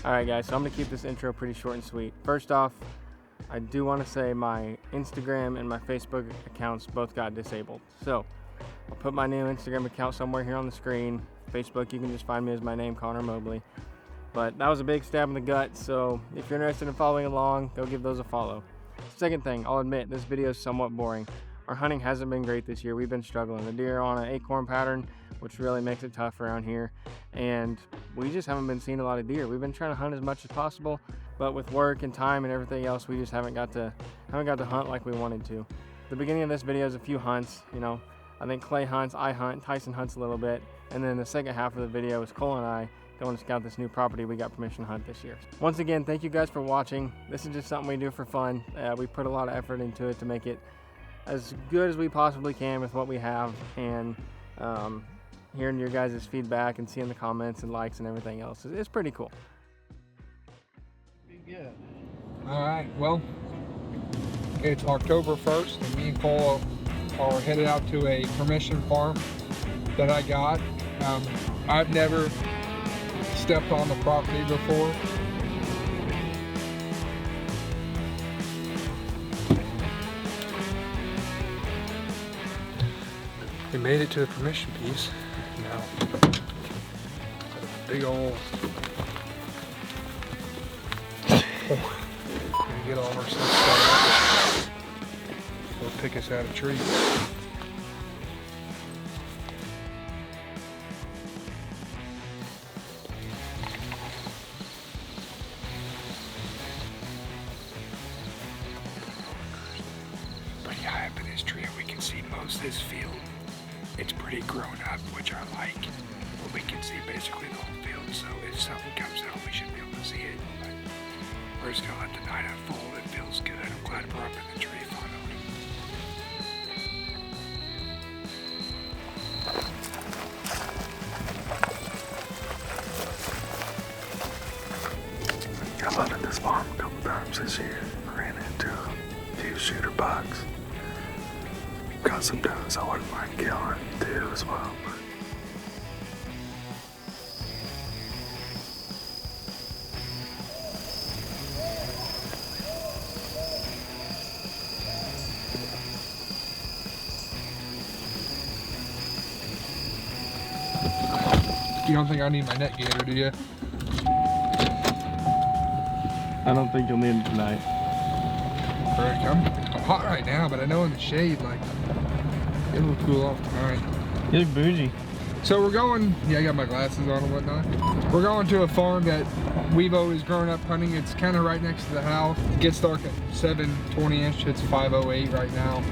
Alright guys, so I'm going to keep this intro pretty short and sweet. First off, I do want to say my Instagram and my Facebook accounts both got disabled. So, I'll put my new Instagram account somewhere here on the screen. Facebook, you can just find me as my name, Connor Mobley. But that was a big stab in the gut, so if you're interested in following along, go give those a follow. Second thing, I'll admit, this video is somewhat boring. Our hunting hasn't been great this year. We've been struggling. The deer are on an acorn pattern, which really makes it tough around here. And we just haven't been seeing a lot of deer. We've been trying to hunt as much as possible, but with work and time and everything else, we just haven't got to hunt like we wanted to. The beginning of this video is a few hunts. You know, I think Clay hunts, I hunt, Tyson hunts a little bit, and then the second half of the video is Cole and I going to scout this new property we got permission to hunt this year. Once again, thank you guys for watching. This is just something we do for fun. We put a lot of effort into it to make it as good as we possibly can with what we have, and hearing your guys' feedback and seeing the comments and likes and everything else is pretty cool. Yeah. All right, well, it's October 1st and me and Cole are headed out to a permission farm that I got. I've never stepped on the property before. We made it to the permission piece. Now, big old. Gonna get all of our stuff set up. We'll pick us out a tree. Pretty high up in this tree, we can see most of this field. It's pretty grown up, which I like, but we can see basically the whole field, so if something comes out, we should be able to see it. But we're just gonna let the night unfold. It feels good. I'm glad we're up in the tree finally. I've hunted this farm a couple times this year. Ran into a few shooter bucks. Got some does I wouldn't mind killing too as well. But you don't think I need my net gator, do you? I don't think you'll need it tonight. Frick, I'm hot right now, but I know in the shade, like, it'll cool off tonight. You look bougie. So we're going, yeah, I got my glasses on and whatnot. We're going to a farm that we've always grown up hunting. It's kind of right next to the house. It gets dark at 7:20ish. It's 5:08 right now.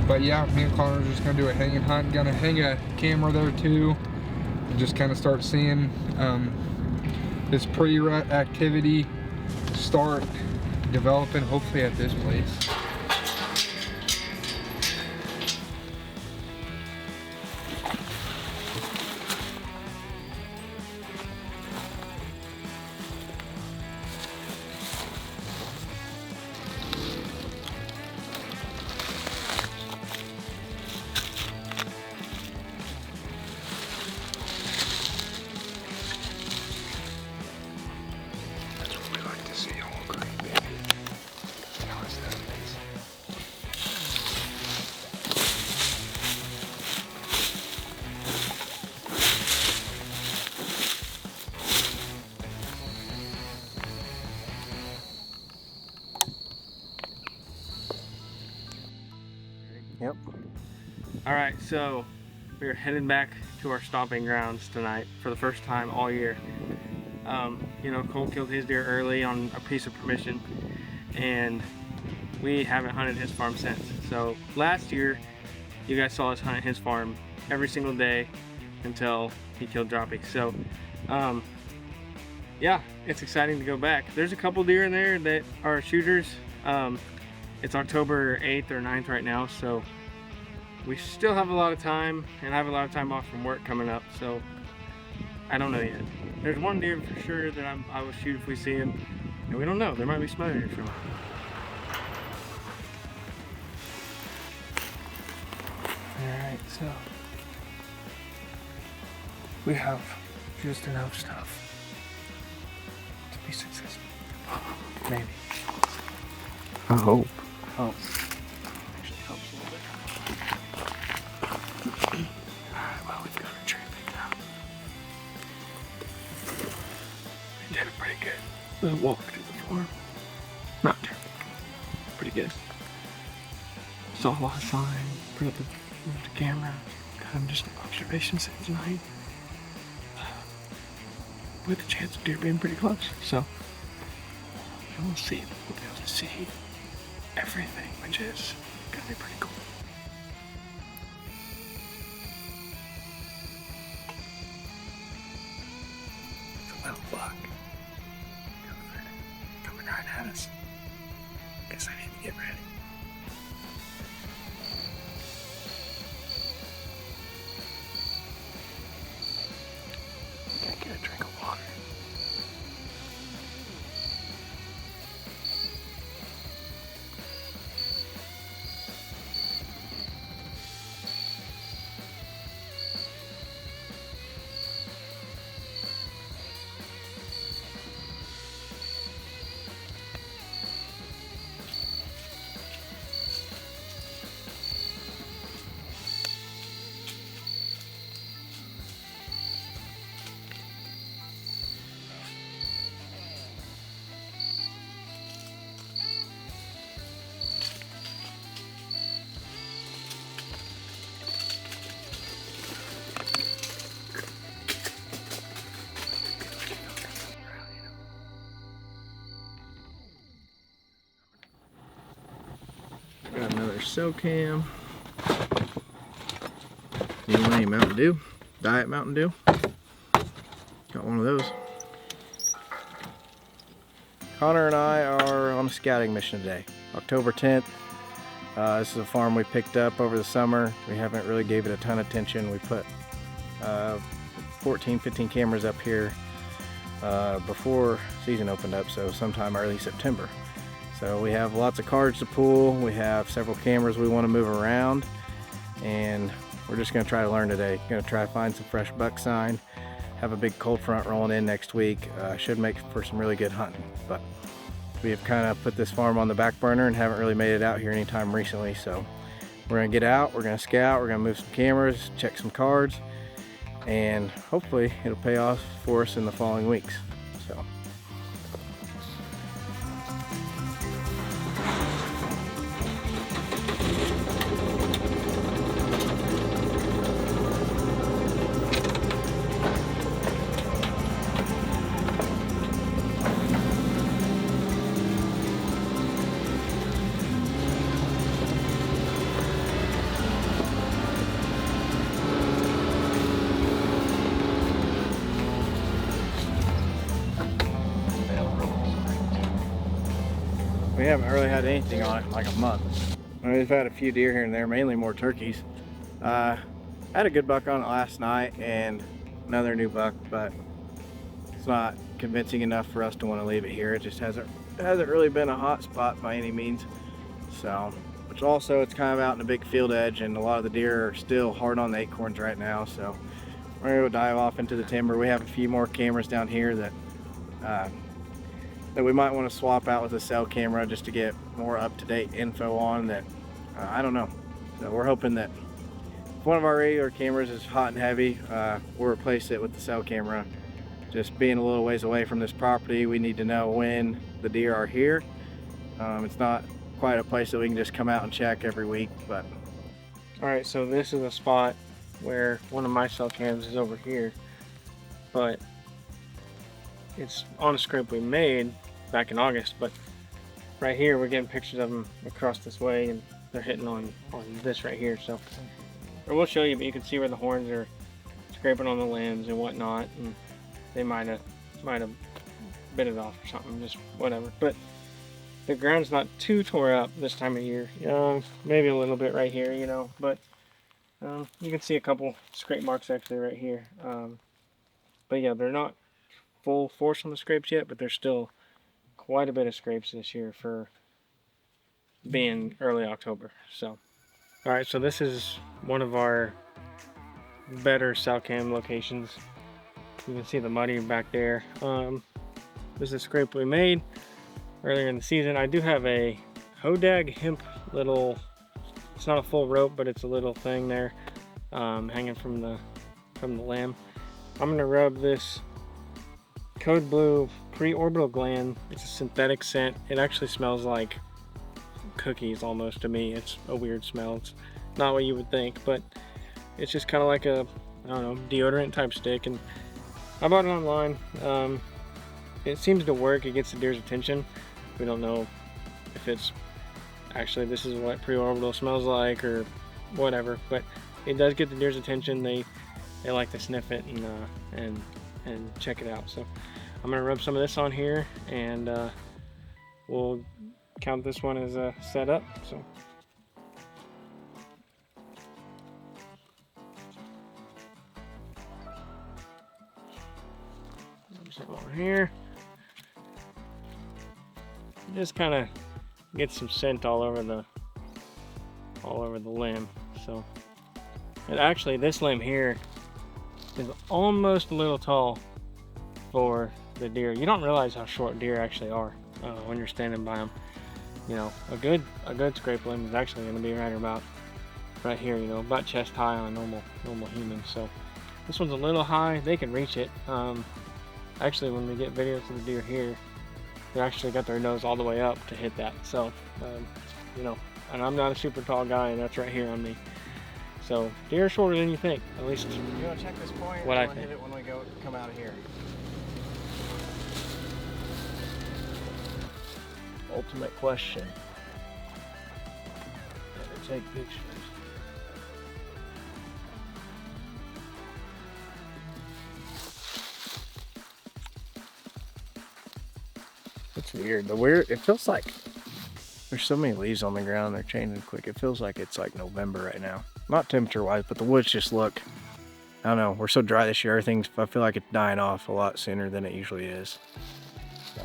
But yeah, me and Connor are just gonna do a hanging hunt. Gonna hang a camera there too. And just kind of start seeing this pre-rut activity start developing, hopefully at this place. Yep. All right, so we're headed back to our stomping grounds tonight for the first time all year. You know, Cole killed his deer early on a piece of permission, and we haven't hunted his farm since. So last year, you guys saw us hunt his farm every single day until he killed Droppy. So, yeah, it's exciting to go back. There's a couple deer in there that are shooters. It's October 8th or 9th right now, so we still have a lot of time, and I have a lot of time off from work coming up, so I don't know yet. There's one deer for sure that I will shoot if we see him, and we don't know. There might be some other deer from him. Alright, so we have just enough stuff. be successful. Maybe. I hope. Oh. Actually helps a little bit. Alright, well, we've got our tree picked out. We did it pretty good. The walk through the farm. Not terrible. Pretty good. Saw a lot of signs. Put up the camera. Kind of just an observation sitting tonight. With the chance of deer being pretty close. So, we'll see. We'll be able to see everything, which is gonna be pretty cool. It's a little buck coming right at us. Guess I need to get ready. Gotta get a drink of water. Got another SoCam. You want any Mountain Dew? Diet Mountain Dew? Got one of those. Connor and I are on a scouting mission today. October 10th. This is a farm we picked up over the summer. We haven't really gave it a ton of attention. We put 14, 15 cameras up here before season opened up, so sometime early September. So we have lots of cards to pull. We have several cameras we want to move around, and we're just going to try to learn today. Going to try to find some fresh buck sign. Have a big cold front rolling in next week. Should make for some really good hunting. But we have kind of put this farm on the back burner and haven't really made it out here anytime recently. So we're going to get out. We're going to scout. We're going to move some cameras, check some cards, and hopefully it'll pay off for us in the following weeks. So. We haven't really had anything on it in like a month. We've had a few deer here and there, mainly more turkeys. Had a good buck on it last night and another new buck, but it's not convincing enough for us to want to leave it here. It just hasn't really been a hot spot by any means. So, which also it's kind of out in a big field edge, and a lot of the deer are still hard on the acorns right now. So we're gonna go dive off into the timber. We have a few more cameras down here that we might want to swap out with a cell camera just to get more up-to-date info on that. I don't know. So we're hoping that if one of our regular cameras is hot and heavy, we'll replace it with the cell camera. Just being a little ways away from this property, we need to know when the deer are here. It's not quite a place that we can just come out and check every week, but. All right, so this is a spot where one of my cell cams is over here, but it's on a script we made back in August, but right here we're getting pictures of them across this way, and they're hitting on this right here. So I will show you, but you can see where the horns are scraping on the limbs and whatnot, and they might have bit it off or something, just whatever. But the ground's not too tore up this time of year. Maybe a little bit right here, but you can see a couple scrape marks actually right here. But yeah, they're not full force on the scrapes yet, but there's still quite a bit of scrapes this year for being early October. So, all right, so this is one of our better cell cam locations. You can see the muddy back there. This is a scrape we made earlier in the season. I do have a Hodag hemp little, it's not a full rope, but it's a little thing there hanging from the limb. I'm gonna rub this Code Blue pre-orbital gland. It's a synthetic scent. It actually smells like cookies almost to me. It's a weird smell. It's not what you would think, but it's just kind of like a, I don't know, deodorant type stick. And I bought it online. It seems to work. It gets the deer's attention. We don't know if it's actually this is what pre-orbital smells like or whatever, but it does get the deer's attention. They like to sniff it and check it out. So I'm gonna rub some of this on here, and we'll count this one as a setup. So some over here. Just kind of get some scent all over the limb. So, and actually, this limb here is almost a little tall for the deer. You don't realize how short deer actually are when you're standing by them. You know, a good scrape limb is actually going to be right here. You know, about chest high on a normal human. So this one's a little high. They can reach it. Actually, when we get videos of the deer here, they actually got their nose all the way up to hit that. So, you know, and I'm not a super tall guy, and that's right here on me. So deer are shorter than you think, at least. You want to check this point? What I I think. think. Hit it when we come out of here. Ultimate question. Gotta take pictures. It's weird. It feels like there's so many leaves on the ground. They're changing quick. It feels like it's like November right now. Not temperature wise, but the woods just look, I don't know. We're so dry this year. I feel like it's dying off a lot sooner than it usually is. So,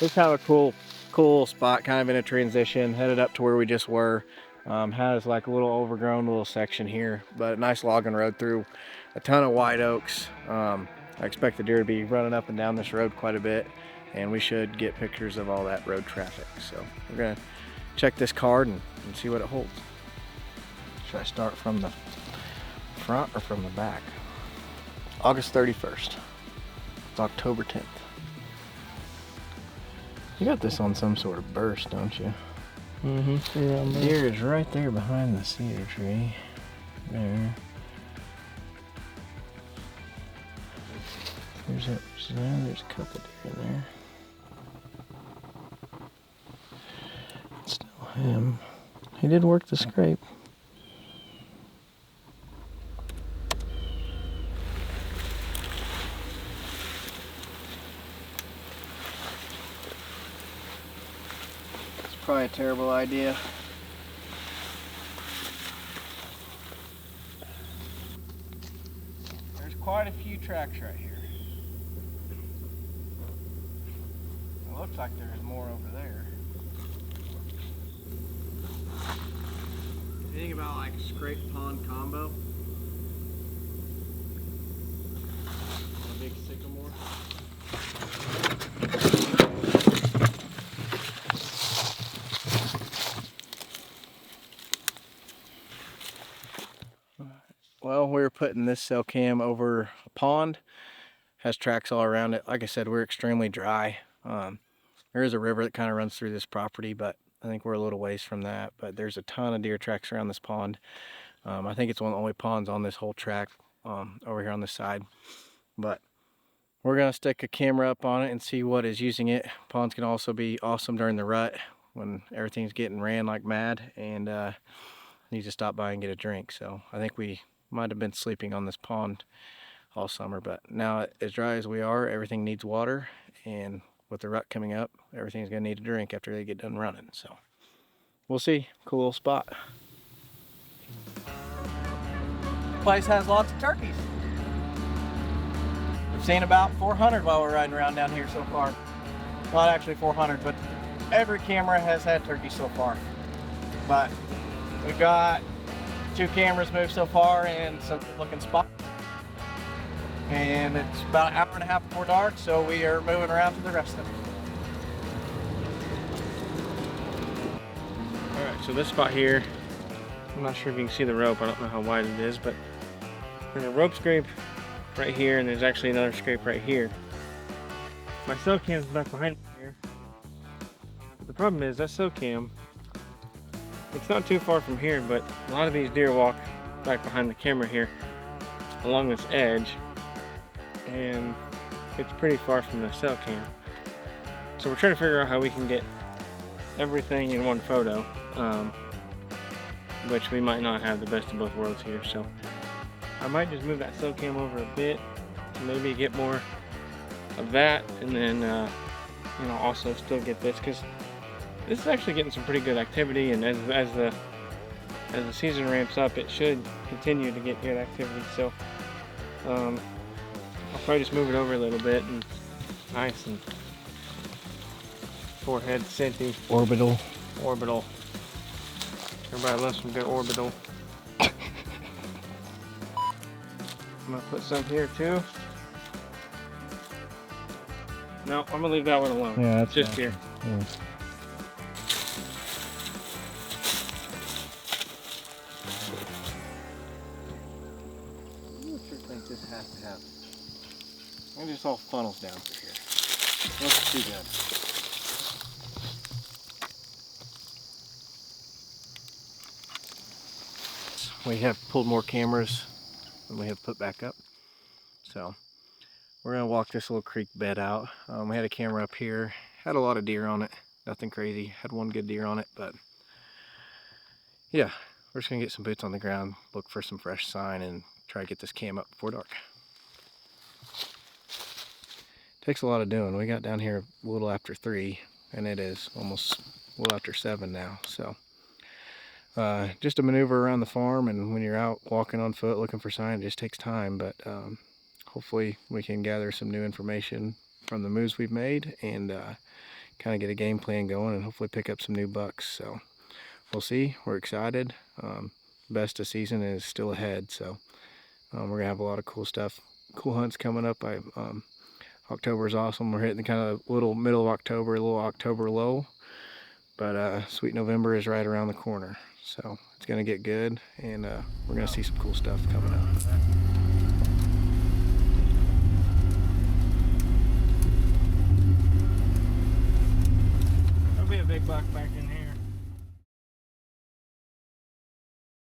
it's kind of a cool spot, kind of in a transition, headed up to where we just were. Has like a little overgrown little section here, but a nice logging road through a ton of white oaks. I expect the deer to be running up and down this road quite a bit, and we should get pictures of all that road traffic. So we're gonna check this card and see what it holds. Should I start from the front or from the back? August 31st. It's October 10th. You got this on some sort of burst, don't you? Mm-hmm. Deer is right there behind the cedar tree. There. There's a couple deer there. Still him. He did work the scrape. Probably a terrible idea. There's quite a few tracks right here. It looks like there's more over there. You think about like scrape pond combo? On a big sycamore. Well, we're putting this cell cam over a pond. Has tracks all around it. Like I said, we're extremely dry. There is a river that kind of runs through this property, but I think we're a little ways from that. But there's a ton of deer tracks around this pond. I think it's one of the only ponds on this whole track over here on this side. But we're gonna stick a camera up on it and see what is using it. Ponds can also be awesome during the rut when everything's getting ran like mad and need to stop by and get a drink. So I think we might have been sleeping on this pond all summer, but now as dry as we are, everything needs water, and with the rut coming up, everything's gonna need a drink after they get done running. So we'll see. Cool little spot. Place has lots of turkeys. We've seen about 400 while we're riding around down here so far. Not actually 400, but every camera has had turkeys so far. But we've got 2 cameras moved so far and some looking spots. And it's about an hour and a half before dark, so we are moving around to the rest of it. Alright, so this spot here, I'm not sure if you can see the rope, I don't know how wide it is, but there's a rope scrape right here, and there's actually another scrape right here. My cell cam's back behind me here. But the problem is that cell cam, it's not too far from here, but a lot of these deer walk back behind the camera here along this edge, and it's pretty far from the cell cam. So we're trying to figure out how we can get everything in one photo, which we might not have the best of both worlds here. So I might just move that cell cam over a bit to maybe get more of that, and then you know, also still get this, because this is actually getting some pretty good activity, and as the season ramps up, it should continue to get good activity. So I'll probably just move it over a little bit, and nice and forehead scenty. Orbital. Everybody loves some good orbital. I'm gonna put some here too. No, I'm gonna leave that one alone. Yeah, that's just nice. here. Yeah. I sure think this has to happen. It just all funnels down through here. Looks too good. We have pulled more cameras than we have put back up. So we're gonna walk this little creek bed out. We had a camera up here, had a lot of deer on it, nothing crazy, had one good deer on it, but yeah, we're just gonna get some boots on the ground, look for some fresh sign, and try to get this cam up before dark. Takes a lot of doing. We got down here a little after 3, and it is almost a little after 7 now. So just a maneuver around the farm, and when you're out walking on foot looking for sign, it just takes time, but hopefully we can gather some new information from the moves we've made, and kind of get a game plan going, and hopefully pick up some new bucks. So we'll see. We're excited. Best of season is still ahead, so we're gonna have a lot of cool stuff, cool hunts coming up. October is awesome. We're hitting the kind of little middle of October, a little October low, but sweet November is right around the corner, so it's gonna get good, and we're gonna see some cool stuff coming up. There'll be a big buck back in